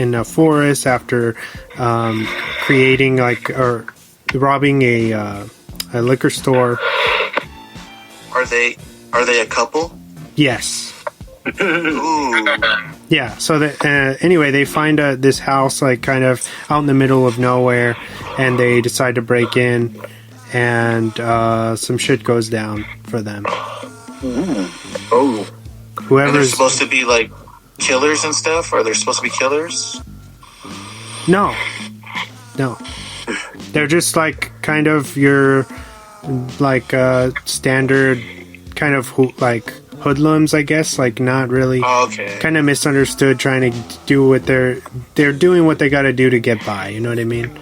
in a forest after creating or robbing a liquor store. Are they a couple? Yes. Ooh. Yeah. So that anyway, they find this house kind of out in the middle of nowhere, and they decide to break in, and some shit goes down for them. Oh. Whoever's Are they supposed to be killers and stuff? Are they supposed to be killers? No. They're just kind of your standard kind of hoodlums, I guess. Not really. Oh, okay. Kind of misunderstood, trying to do what they're doing what they got to do to get by. You know what I mean?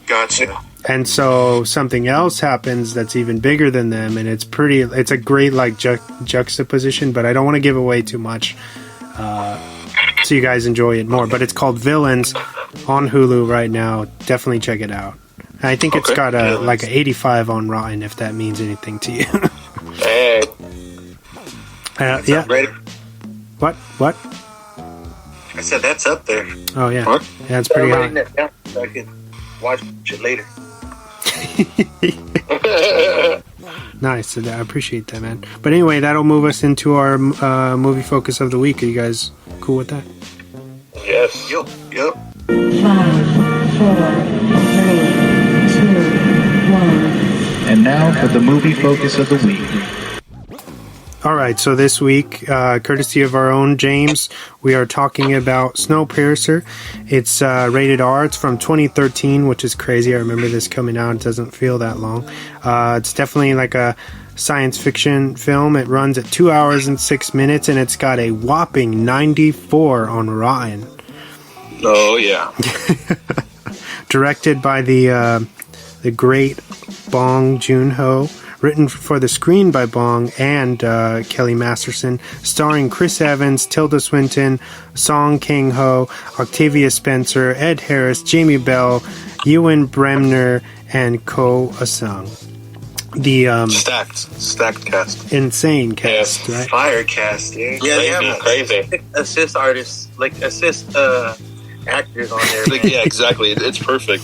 Gotcha. And so something else happens that's even bigger than them, and it's a great juxtaposition, but I don't want to give away too much so you guys enjoy it more. But it's called Villains on Hulu right now. Definitely check it out. And I think it's got an 85 on Rotten, if that means anything to you. Hey. Yeah. Ready? What? I said that's up there. Oh, yeah. What? Yeah, it's pretty high. That down so I can watch it later. Nice. I appreciate that, man. But anyway, that'll move us into our movie focus of the week. Are you guys cool with that? Yes. Yep. 5, 4, 3, 2, 1. And now for the movie focus of the week. All right, so this week, courtesy of our own James, we are talking about Snowpiercer. It's rated R. It's from 2013, which is crazy. I remember this coming out. It doesn't feel that long. It's definitely a science fiction film. It runs at 2 hours and 6 minutes, and it's got a whopping 94 on Rotten. Oh, yeah. Directed by the great Bong-Joon-Ho. Written for the screen by Bong and Kelly Masterson, starring Chris Evans, Tilda Swinton, Song Kang-ho, Octavia Spencer, Ed Harris, Jamie Bell, Ewan Bremner, and Ko Asung. The stacked cast, insane cast, right? Fire cast, dude. Yeah, they have crazy assist artists, assist actors on there. Yeah, exactly. It's perfect.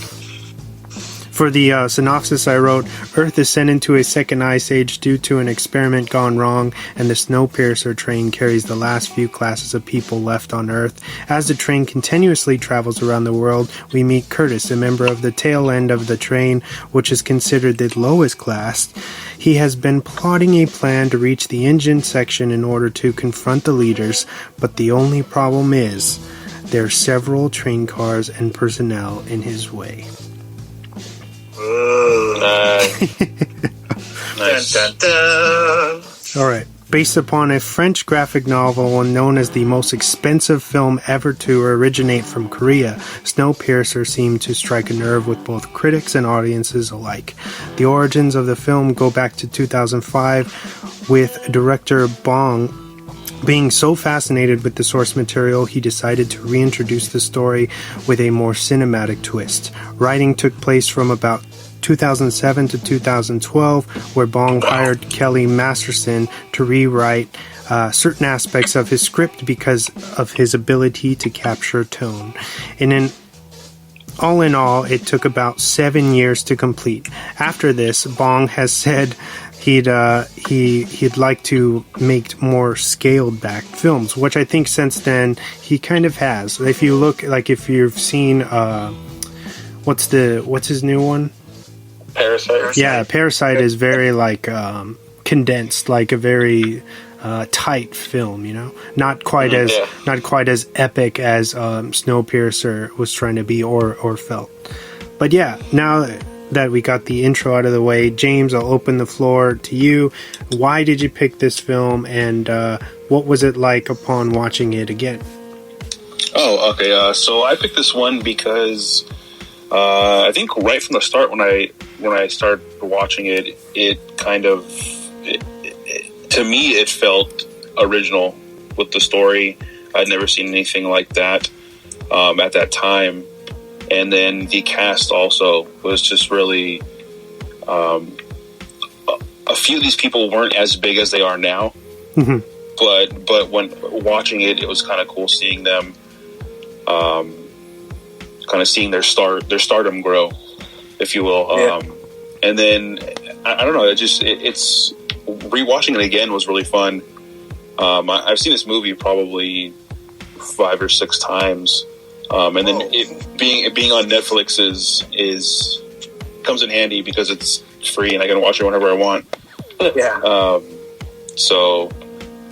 For the synopsis I wrote, Earth is sent into a second ice age due to an experiment gone wrong, and the Snowpiercer train carries the last few classes of people left on Earth. As the train continuously travels around the world, we meet Curtis, a member of the tail end of the train, which is considered the lowest class. He has been plotting a plan to reach the engine section in order to confront the leaders, but the only problem is there are several train cars and personnel in his way. Nice. Dun, dun, dun. All right. Based upon a French graphic novel known as the most expensive film ever to originate from Korea, Snowpiercer seemed to strike a nerve with both critics and audiences alike. The origins of the film go back to 2005, with director Bong being so fascinated with the source material, he decided to reintroduce the story with a more cinematic twist. Writing took place from about 2007 to 2012, where Bong hired Kelly Masterson to rewrite certain aspects of his script because of his ability to capture tone. All in all, it took about 7 years to complete. After this, Bong has said he'd like to make more scaled back films, which I think since then he kind of has. If you look, if you've seen what's his new one? Parasite. Yeah, Parasite is very condensed, a very tight film, not quite as epic as Snowpiercer was trying to be or felt. But yeah, now that we got the intro out of the way, James, I'll open the floor to you. Why did you pick this film, and what was it like upon watching it again? Oh, okay. So I picked this one because I think right from the start when I started watching it, to me it felt original with the story. I'd never seen anything like that at that time. And then the cast also was just really... a few of these people weren't as big as they are now. Mm-hmm. But when watching it, it was kind of cool seeing them kind of seeing their stardom grow, if you will. And then I don't know, it's rewatching it again was really fun. I've seen this movie probably 5 or 6 times, and then it being on Netflix is comes in handy because it's free and I can watch it whenever I want. So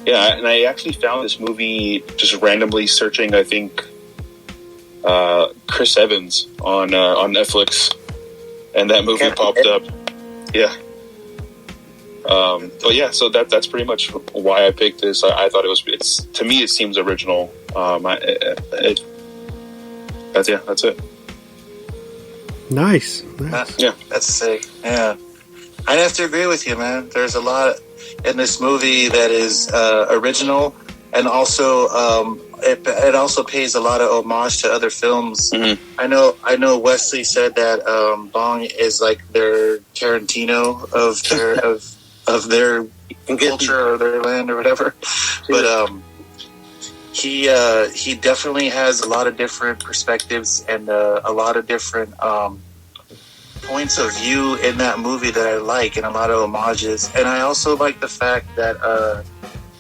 yeah, and I actually found this movie just randomly searching, I think, Chris Evans on Netflix, and that movie popped up. Yeah. But yeah, so that's pretty much why I picked this. I thought it's to me it seems original. That's it. Nice. That's sick. Yeah, I'd have to agree with you, man. There's a lot in this movie that is original, and also it also pays a lot of homage to other films. Mm-hmm. I know Wesley said that Bong is like their Tarantino of their culture or their land or whatever, but he definitely has a lot of different perspectives and a lot of different points of view in that movie that I like, and a lot of homages. And I also like the fact that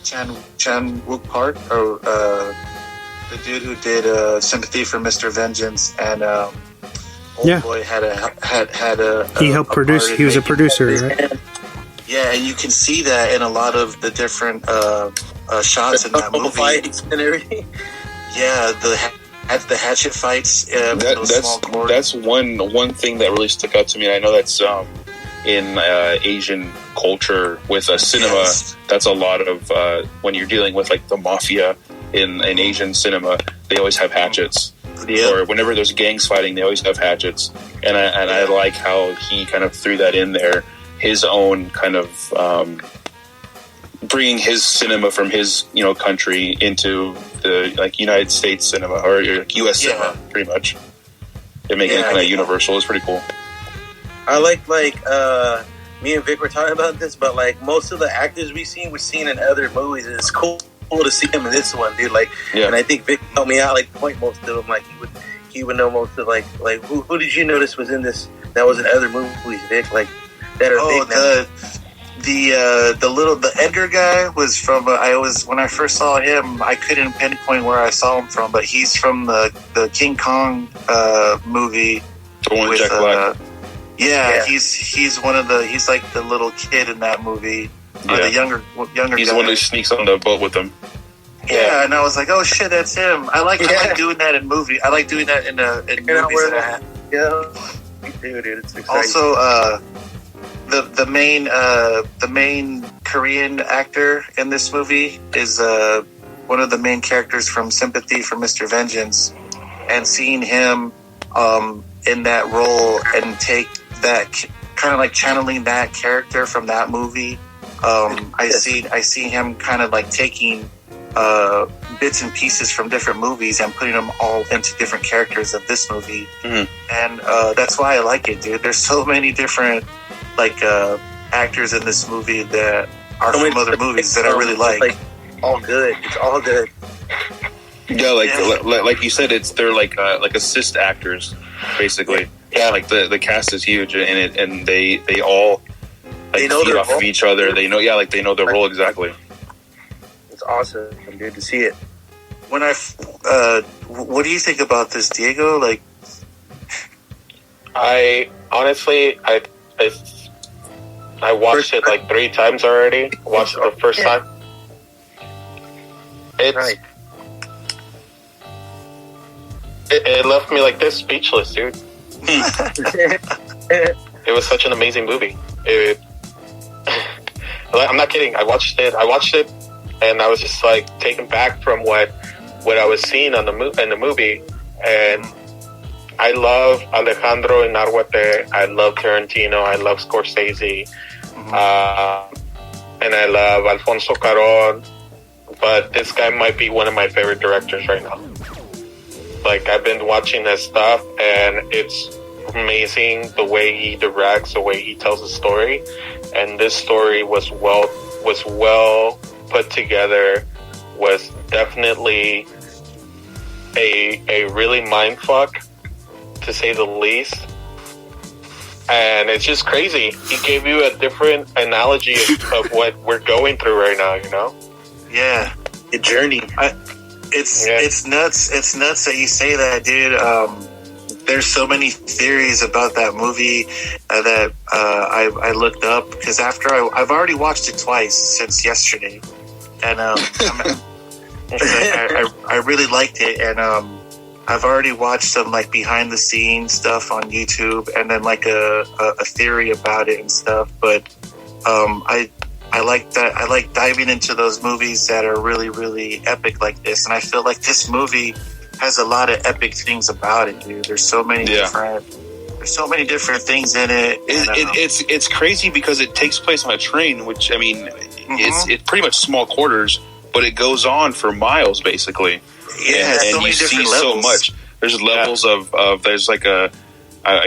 Chan-wook Park, or the dude who did Sympathy for Mr. Vengeance, and Boy had a he helped produce. He was a producer, right? Yeah, and you can see that in a lot of the different shots in that movie. Fights and everything. Yeah, the hatchet fights. That's one thing that really stuck out to me. And I know that's in Asian culture with cinema. Yes. That's a lot of when you're dealing with like the mafia in Asian cinema. They always have hatchets. Yeah. Or whenever there's gangs fighting, they always have hatchets. And I like how he kind of threw that in there. His own kind of bringing his cinema from his country into the like United States cinema or U.S. cinema, pretty much, and making it kind of universal is pretty cool. I like me and Vic were talking about this, but like most of the actors we've seen in other movies, and it's cool to see him in this one, dude. Like, and I think Vic helped me out, like point most of them. Like he would know most of like who did you notice was in this that was in other movies, Vic? Like. That are the Edgar guy was from. When I first saw him, I couldn't pinpoint where I saw him from, but he's from the King Kong movie. The one with Jack Black. He's one of the. He's like the little kid in that movie. Yeah. The younger. He's guy. the one who sneaks on the boat with them. Yeah, and I was like, oh shit, that's him. I like doing that in movies. I like doing that in movies. Dude, it's exciting. Also, the main Korean actor in this movie is one of the main characters from Sympathy for Mr. Vengeance, and seeing him in that role and take that kind of like channeling that character from that movie. I see him kind of like taking bits and pieces from different movies and putting them all into different characters of this movie. Mm-hmm. And that's why I like it, dude. There's so many different actors in this movie that are from other movies that I really like. All good. It's all good. Yeah, like you said, they're like assist actors, basically. Yeah, like the cast is huge, and they all feed off of each other. They know, they know their role exactly. It's awesome, dude, to see it. When what do you think about this, Diego? Like, I honestly, I watched it like 3 times already. Watched it the first time. It left me like this, speechless, dude. It was such an amazing movie. I'm not kidding. I watched it, and I was just like taken back from what I was seeing in the movie. And I love Alejandro Inarritu. I love Tarantino. I love Scorsese. And I love Alfonso Cuarón. But this guy might be one of my favorite directors right now. Like, I've been watching his stuff, and it's amazing the way he directs, the way he tells a story. And this story was well put together, was definitely a really mindfuck, to say the least. And it's just crazy. He gave you a different analogy of what we're going through right now, you know? Yeah. The journey. It's nuts. It's nuts that you say that, dude. There's so many theories about that movie that I looked up, because after I've already watched it twice since yesterday, and I really liked it, and I've already watched some like behind the scenes stuff on YouTube, and then like a theory about it and stuff. But I like that. I like diving into those movies that are really, really epic like this, and I feel like this movie has a lot of epic things about it, dude. There's so many different things in it. It's crazy because it takes place on a train, which, I mean, it's pretty much small quarters, but it goes on for miles basically. Yeah, and so many you see different levels. so much. There's levels of there's like I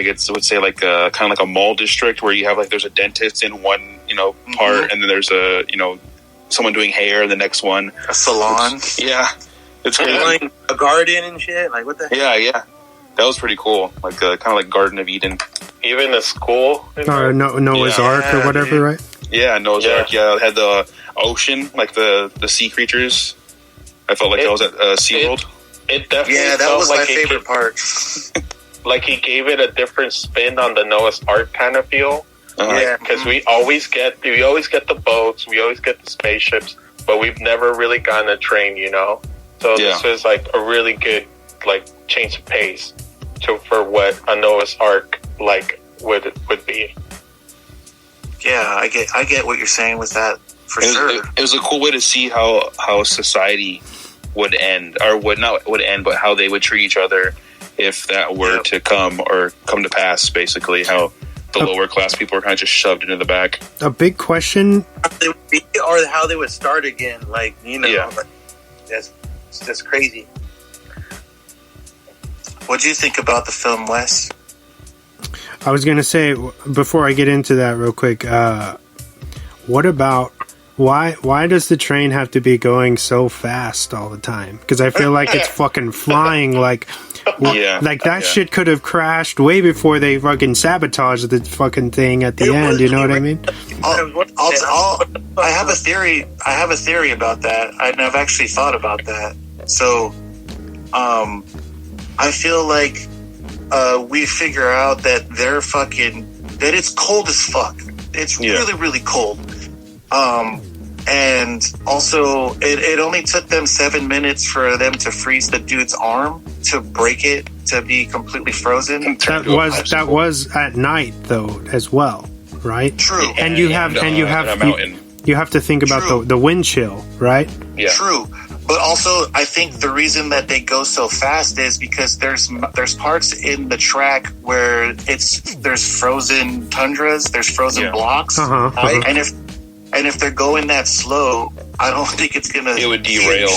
guess I would say like a kind of like a mall district where you have like there's a dentist in one part, and then there's a someone doing hair in the next one, a salon. It's crazy. Like a garden and shit. Like what the heck? Yeah. That was pretty cool. Like kind of like Garden of Eden. Even a school. Or Noah's Ark or whatever, dude. right? Yeah, Noah's Ark. Yeah, it had the ocean, like the sea creatures. I felt like I was at SeaWorld. It definitely that was like my favorite part. Like he gave it a different spin on the Noah's Ark kind of feel. Because we always get the boats, we always get the spaceships, but we've never really gotten a train, So this was like a really good like change of pace for what a Noah's Ark like would be. Yeah, I get what you're saying with that for sure. It was a cool way to see how society would end, or would end, but how they would treat each other if that were to come to pass. Basically, how the lower class people are kind of just shoved into the back. A big question, or how they would start again. Like like, that's crazy. What do you think about the film, Wes? I was going to say, before I get into that real quick, what about, why does the train have to be going so fast all the time? Because I feel like it's fucking flying, like that shit could have crashed way before they fucking sabotaged the fucking thing at the end, you know what I mean? I have a theory about that, and I've actually thought about that. So, I feel like we figure out that that it's cold as fuck. It's really, really cold. And also it only took them 7 minutes for them to freeze the dude's arm, to break it, to be completely frozen. That was at night though, as well, right? True. And you have to think about the wind chill, right? Yeah. True. But also, I think the reason that they go so fast is because there's parts in the track where there's frozen tundras, there's frozen blocks, and if they're going that slow, I don't think it would derail.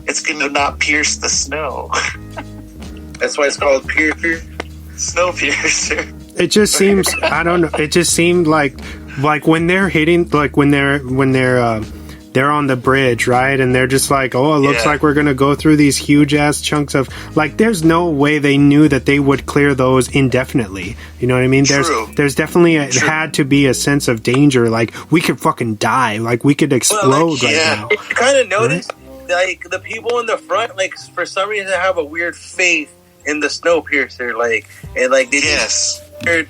It's gonna not pierce the snow. That's why it's called SNOWPIERCER. It just seems, I don't know. It just seemed like when they're hitting, like when they're on the bridge, right? And they're just like, oh, it looks like we're going to go through these huge ass chunks of, like, there's no way they knew that they would clear those indefinitely. You know what I mean? There's definitely had to be a sense of danger. Like, we could fucking die. Like, we could explode right now. You kind of notice, like, the people in the front, like, for some reason have a weird faith in the SNOWPIERCER. Like, and like, they just weird,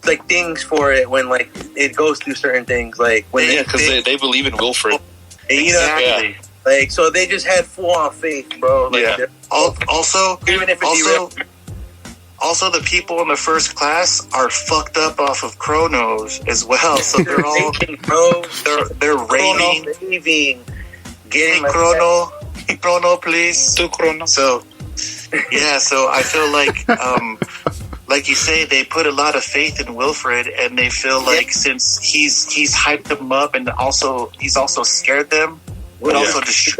like, things for it when, like, it goes through certain things. Like, when because they believe in Wilfred. Exactly. Like, so they just had full on faith, bro. Like, Also, even if it's also the people in the first class are fucked up off of Chronos as well. So they're all they're raving. Getting Chrono, please. To Chrono. So I feel like you say, they put a lot of faith in Wilfred, and they feel like since he's hyped them up, and he's also scared them, but also he's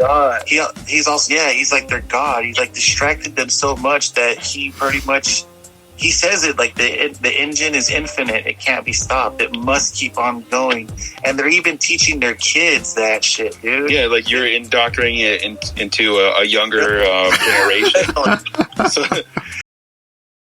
also he's like their god. He's like distracted them so much that he pretty much he says it like the engine is infinite. It can't be stopped. It must keep on going. And they're even teaching their kids that shit, dude. Yeah, like you're indoctrinating it into a younger generation.